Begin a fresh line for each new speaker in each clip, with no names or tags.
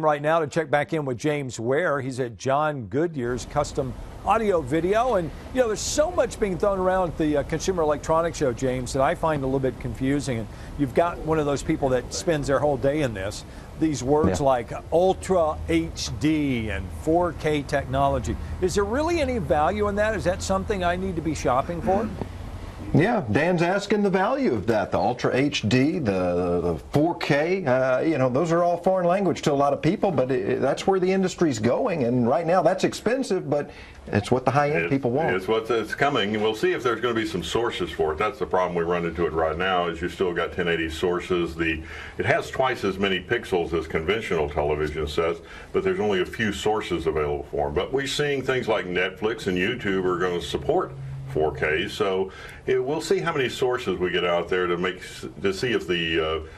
Right now to check back in with James Ware. He's at John Goodyear's Custom Audio Video. And, you know, there's so much being thrown around at the Consumer Electronics Show, James, that I find a little bit confusing. And you've got one of those people that spends their whole day in this. These words like Ultra HD and 4K technology. Is there really any value in that? Is that something I need to be shopping for?
Yeah, Dan's asking the value of that. The Ultra HD, the 4K, you know, those are all foreign language to a lot of people, but that's where the industry's going. And right now that's expensive, but it's what the high-end people want.
It's coming. And we'll see if there's going to be some sources for it. That's the problem we run into it right now, is you still got 1080 sources. It has twice as many pixels as conventional television says, but there's only a few sources available for them. But we're seeing things like Netflix and YouTube are going to support 4K, so we'll see how many sources we get out there to see if the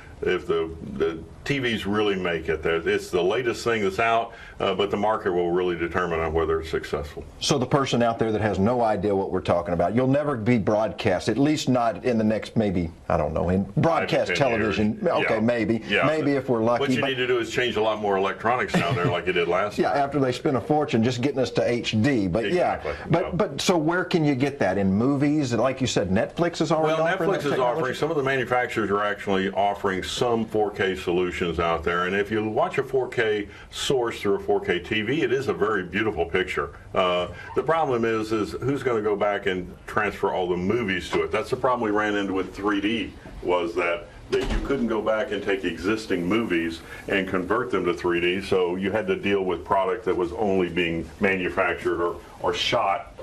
TVs really make it. It's the latest thing that's out, but the market will really determine on whether it's successful.
So the person out there that has no idea what we're talking about, you'll never be broadcast, at least not in the next, maybe, I don't know, in broadcast television.
Years.
Okay, maybe if we're lucky.
What you need to do is change a lot more electronics down there like you did last time.
After they spend a fortune just getting us to HD. But
exactly.
But so where can you get that? In movies? Like you said, Netflix is already offering that technology?
Netflix is offering, some of the manufacturers are actually offering some 4K solutions out there, and if you watch a 4K source through a 4K TV, it is a very beautiful picture. The problem is who's going to go back and transfer all the movies to it? That's the problem we ran into with 3D, was that you couldn't go back and take existing movies and convert them to 3D, so you had to deal with product that was only being manufactured or shot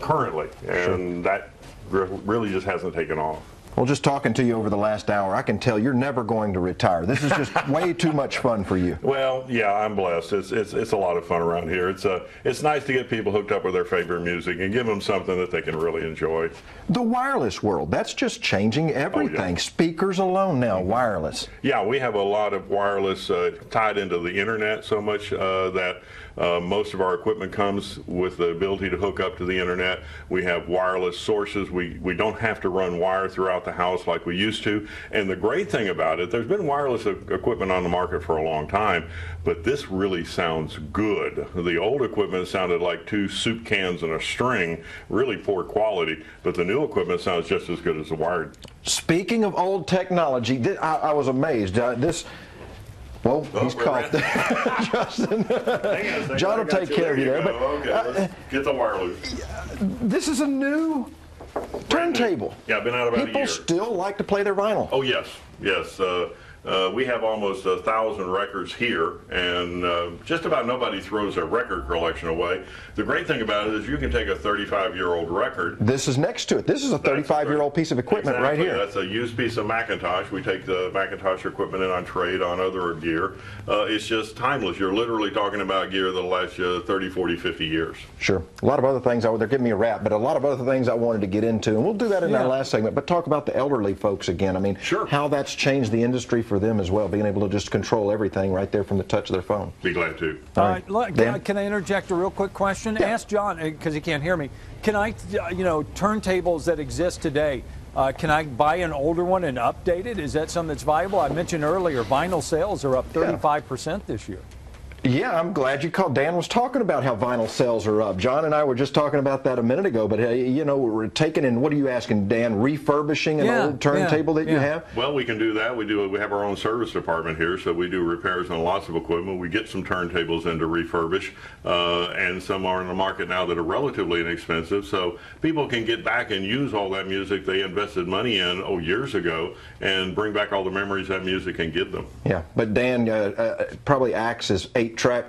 currently, and that really just hasn't taken off.
Well, just talking to you over the last hour, I can tell you're never going to retire. This is just way too much fun for you.
Well, yeah, I'm blessed. It's a lot of fun around here. It's nice to get people hooked up with their favorite music and give them something that they can really enjoy.
The wireless world, that's just changing everything.
Oh, yeah.
Speakers alone now, wireless.
Yeah, we have a lot of wireless tied into the internet so much that most of our equipment comes with the ability to hook up to the internet. We have wireless sources. We don't have to run wire throughout the house like we used to. And the great thing about it, there's been wireless equipment on the market for a long time, but this really sounds good. The old equipment sounded like two soup cans and a string, really poor quality, but the new equipment sounds just as good as the wired.
Speaking of old technology, I was amazed. Well, he's caught there. Justin. John will take care of you there. But,
okay, let's get the wire loose.
This is a new turntable.
Yeah, been out about a year.
People still like to play their vinyl.
Oh, yes, yes. We have almost 1,000 records here, and just about nobody throws their record collection away. The great thing about it is you can take a 35-year-old record.
This is next to it. This is a 35-year-old piece of equipment right here.
That's a used piece of Macintosh. We take the Macintosh equipment in on trade on other gear. It's just timeless. You're literally talking about gear that'll last you 30, 40, 50 years.
Sure. A lot of other things, they're giving me a wrap, but a lot of other things I wanted to get into, and we'll do that in our last segment, but talk about the elderly folks again. I mean, how that's changed the industry for them as well, being able to just control everything right there from the touch of their phone.
Be glad to.
All right, look, can I interject a real quick question? Yeah. Ask John, because he can't hear me. Can I, turntables that exist today, can I buy an older one and update it? Is that something that's viable? I mentioned earlier, vinyl sales are up 35% this year.
Yeah, I'm glad you called. Dan was talking about how vinyl sales are up. John and I were just talking about that a minute ago, but we're taking in, what are you asking, Dan, refurbishing an old turntable that you have?
Well, we can do that. We have our own service department here, so we do repairs on lots of equipment. We get some turntables in to refurbish, and some are in the market now that are relatively inexpensive, so people can get back and use all that music they invested money in years ago and bring back all the memories that music can give them.
Yeah, but Dan probably acts as 8-track.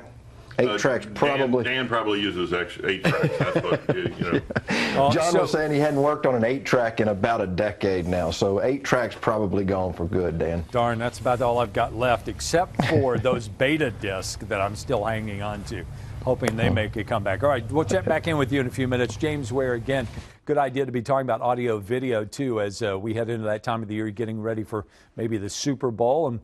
8 tracks probably.
Dan probably uses 8 tracks. That's what,
John was saying he hadn't worked on an 8-track in about a decade now, so 8 tracks probably gone for good, Dan.
Darn, that's about all I've got left, except for those beta discs that I'm still hanging on to, hoping they make a comeback. All right, we'll check back in with you in a few minutes. James Ware again. Good idea to be talking about audio video, too, as we head into that time of the year, getting ready for maybe the Super Bowl. And